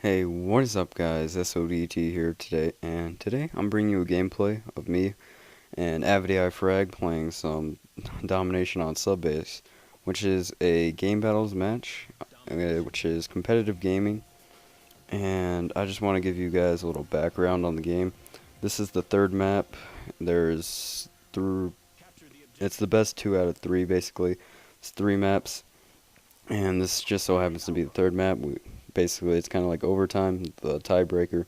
Hey, what is up guys? SODT here today, and today I'm bringing you a gameplay of me and Avidi Frag playing some Domination on Subbase, which is a game battles match, which is competitive gaming, and I just want to give you guys a little background on the game. This is the third map. There's through It's the best 2 out of 3 basically. It's 3 maps, and this just so happens to be the third map. Basically, it's kind of like overtime, the tiebreaker.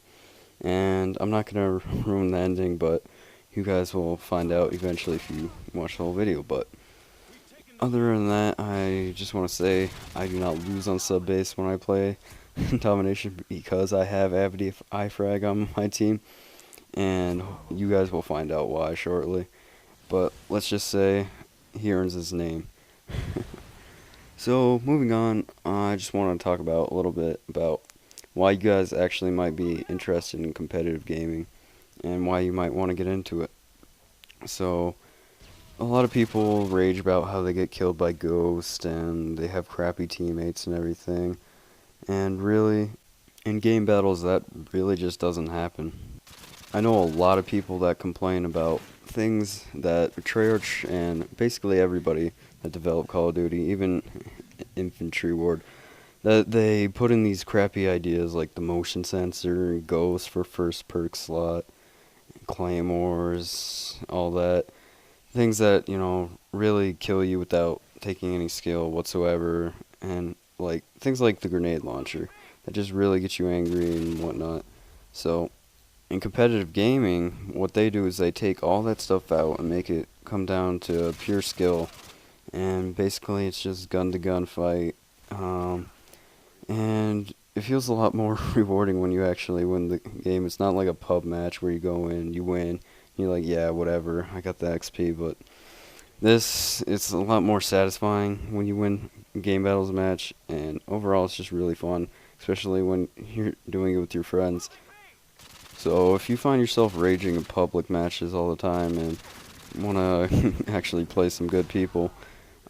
And I'm not going to ruin the ending, but you guys will find out eventually if you watch the whole video. But other than that, I just want to say I do not lose on sub base when I play Domination because I have Avidi iFrag on my team. And you guys will find out why shortly. But let's just say he earns his name. So, moving on, I just want to talk about a little bit about why you guys actually might be interested in competitive gaming and why you might want to get into it. So, a lot of people rage about how they get killed by Ghost and they have crappy teammates and everything. And really, in game battles, that really just doesn't happen. I know a lot of people that complain about things that Treyarch and basically everybody that developed Call of Duty, even Infantry Ward, that they put in these crappy ideas like the motion sensor, Ghost for first perk slot, claymores, all that. Things that, really kill you without taking any skill whatsoever, and like things like the grenade launcher that just really get you angry and whatnot. So, in competitive gaming, what they do is they take all that stuff out and make it come down to pure skill, and basically it's just gun to gun fight. And it feels a lot more rewarding when you actually win the game. It's not like a pub match where you go in, you win, you're like, yeah, whatever, I got the XP. But it's a lot more satisfying when you win a game battles match, and overall it's just really fun, especially when you're doing it with your friends. So if you find yourself raging in public matches all the time and want to actually play some good people,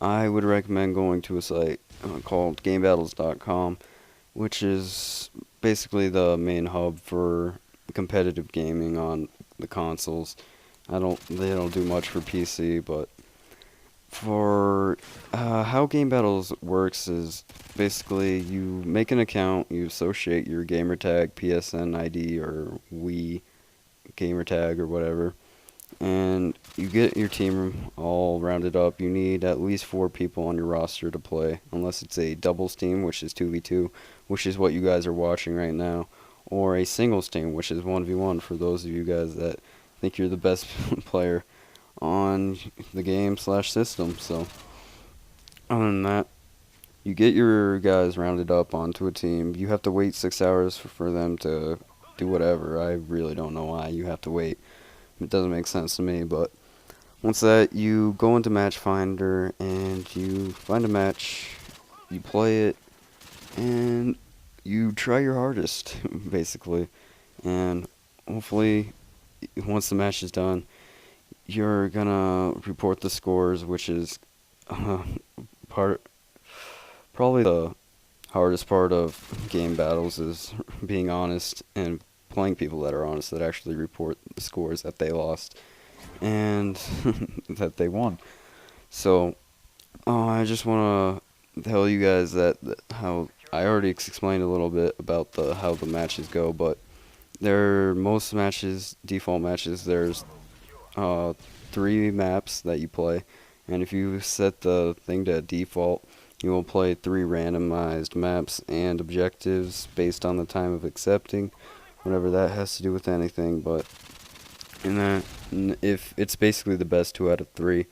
I would recommend going to a site called GameBattles.com, which is basically the main hub for competitive gaming on the consoles. They don't do much for PC, but for how Game Battles works is basically you make an account, you associate your gamertag, PSN ID, or Wii gamertag, or whatever, and you get your team all rounded up. You need at least 4 people on your roster to play, unless it's a doubles team, which is 2v2, which is what you guys are watching right now, or a singles team, which is 1v1 for those of you guys that think you're the best player on the game/system. So, other than that, you get your guys rounded up onto a team. You have to wait 6 hours for them to do whatever. I really don't know why you have to wait. It doesn't make sense to me, but once that, you go into Match Finder and you find a match, you play it, and you try your hardest, basically. And hopefully, once the match is done, you're gonna report the scores, which is part probably the hardest part of game battles is being honest and playing people that are honest, that actually report the scores that they lost and that they won. So I just want to tell you guys that how I already explained a little bit about the how the matches go, but most matches, default matches, there's 3 maps that you play, and if you set the thing to default, you will play 3 randomized maps and objectives based on the time of accepting, whatever that has to do with anything. But and then if it's basically the best 2 out of 3,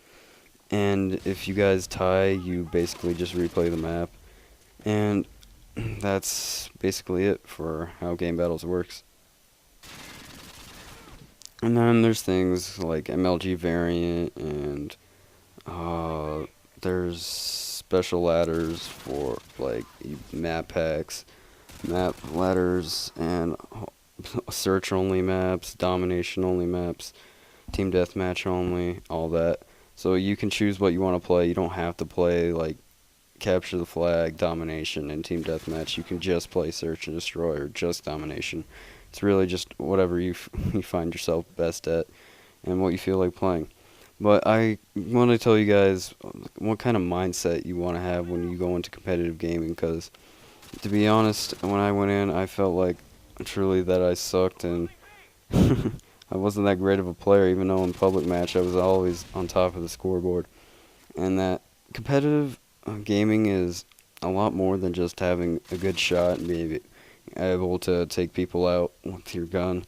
and if you guys tie, you basically just replay the map, and that's basically it for how game battles works. And then there's things like MLG variant, and there's special ladders for like map packs, map ladders, and search only maps, domination only maps, team deathmatch only, all that. So you can choose what you want to play. You don't have to play like capture the flag, domination, and team deathmatch. You can just play search and destroy or just domination. It's really just whatever you find yourself best at and what you feel like playing. But I want to tell you guys what kind of mindset you want to have when you go into competitive gaming, because to be honest, when I went in, I felt like truly that I sucked and I wasn't that great of a player, even though in public match I was always on top of the scoreboard. And that competitive gaming is a lot more than just having a good shot and being able to take people out with your gun.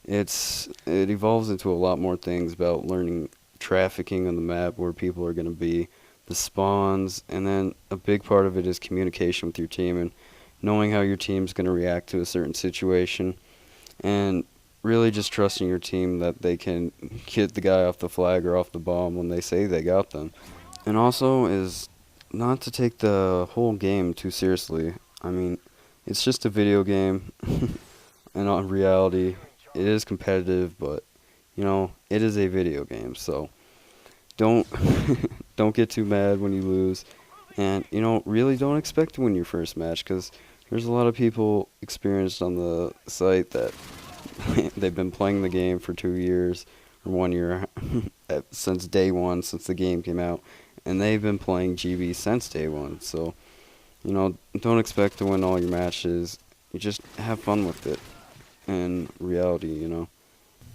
It evolves into a lot more things about learning trafficking on the map, where people are going to be, the spawns, and then a big part of it is communication with your team and knowing how your team's going to react to a certain situation, and really just trusting your team that they can get the guy off the flag or off the bomb when they say they got them. And also is not to take the whole game too seriously. I mean, it's just a video game, and on reality, it is competitive, but it is a video game. So don't don't get too mad when you lose, and really don't expect to win your first match, because there's a lot of people experienced on the site that they've been playing the game for 2 years or 1 year since day one, since the game came out, and they've been playing GB since day one. So don't expect to win all your matches. You just have fun with it in reality.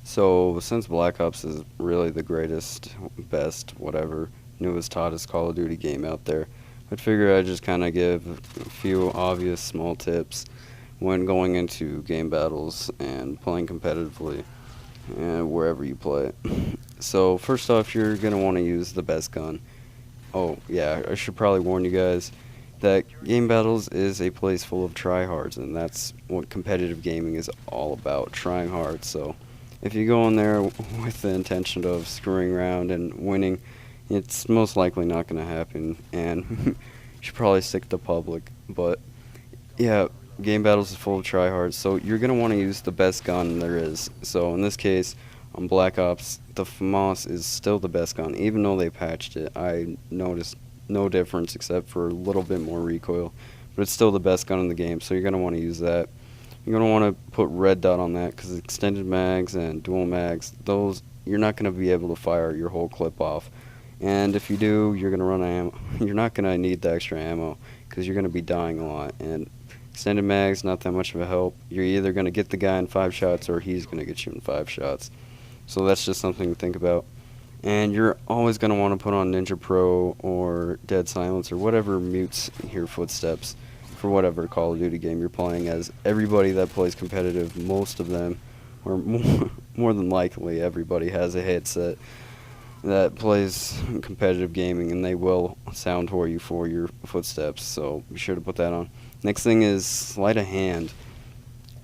So since Black Ops is really the greatest, best, whatever, newest, hottest Call of Duty game out there, I'd figure I'd just kind of give a few obvious small tips when going into game battles and playing competitively and wherever you play. So first off, you're going to want to use the best gun. Oh yeah, I should probably warn you guys that game battles is a place full of tryhards, and that's what competitive gaming is all about, trying hard. So if you go in there with the intention of screwing around and winning, it's most likely not going to happen, and you should probably stick to public. But yeah, game battles is full of tryhards, so you're going to want to use the best gun there is. So in this case, on Black Ops, the FAMAS is still the best gun. Even though they patched it, I noticed no difference except for a little bit more recoil, but it's still the best gun in the game, so you're going to want to use that. You're going to want to put red dot on that, because extended mags and dual mags, those you're not going to be able to fire your whole clip off. And if you do, you're going to run out of ammo. You're not going to need the extra ammo, because you're going to be dying a lot. And extended mags, not that much of a help. You're either going to get the guy in 5 shots, or he's going to get you in 5 shots. So that's just something to think about. And you're always going to want to put on Ninja Pro or Dead Silence or whatever mutes your footsteps for whatever Call of Duty game you're playing, as everybody that plays competitive, most of them, or more than likely everybody, has a headset that plays competitive gaming, and they will sound whore you for your footsteps, so be sure to put that on. Next thing is sleight of hand.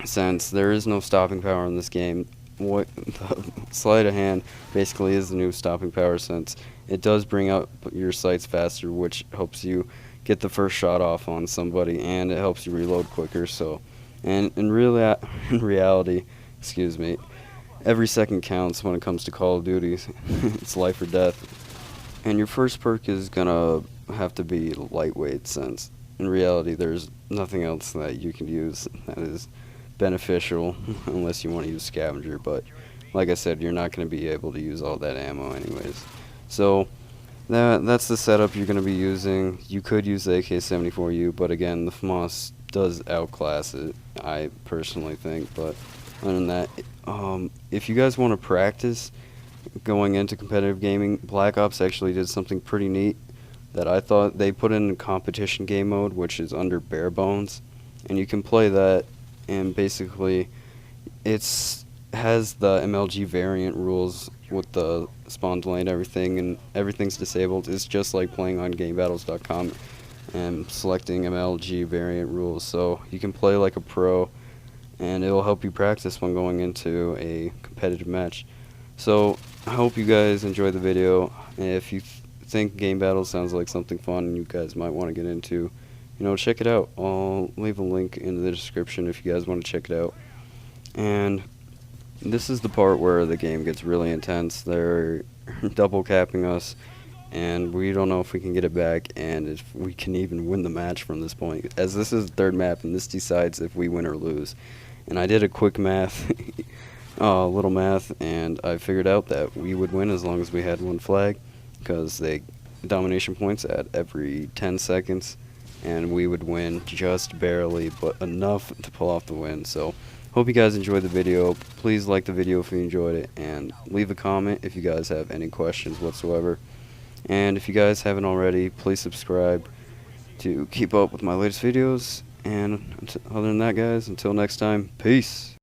Since there is no stopping power in this game, what the sleight of hand basically is the new stopping power, since it does bring up your sights faster, which helps you get the first shot off on somebody, and it helps you reload quicker. So, and in reality, excuse me, every second counts when it comes to Call of Duty. It's life or death. And your first perk is gonna have to be lightweight, since in reality there's nothing else that you can use that is beneficial unless you want to use scavenger, but like I said, you're not going to be able to use all that ammo anyways. So that's the setup you're going to be using. You could use the AK-74U, but again, the FAMAS does outclass it, I personally think. But other than that, if you guys want to practice going into competitive gaming, Black Ops actually did something pretty neat that I thought. They put in competition game mode, which is under bare bones, and you can play that. And basically, has the MLG variant rules with the spawn delay and everything, and everything's disabled. It's just like playing on GameBattles.com and selecting MLG variant rules. So you can play like a pro, and it'll help you practice when going into a competitive match. So I hope you guys enjoy the video. If you think Game Battles sounds like something fun and you guys might want to get into, check it out. I'll leave a link in the description if you guys want to check it out. And this is the part where the game gets really intense. They're double capping us, and we don't know if we can get it back and if we can even win the match from this point, as this is the third map and this decides if we win or lose. And I did a quick math, little math, and I figured out that we would win as long as we had one flag, because they domination points at every 10 seconds, and we would win just barely, but enough to pull off the win. So hope you guys enjoyed the video. Please like the video if you enjoyed it, and leave a comment if you guys have any questions whatsoever. And if you guys haven't already, please subscribe to keep up with my latest videos. And other than that, guys, until next time, peace.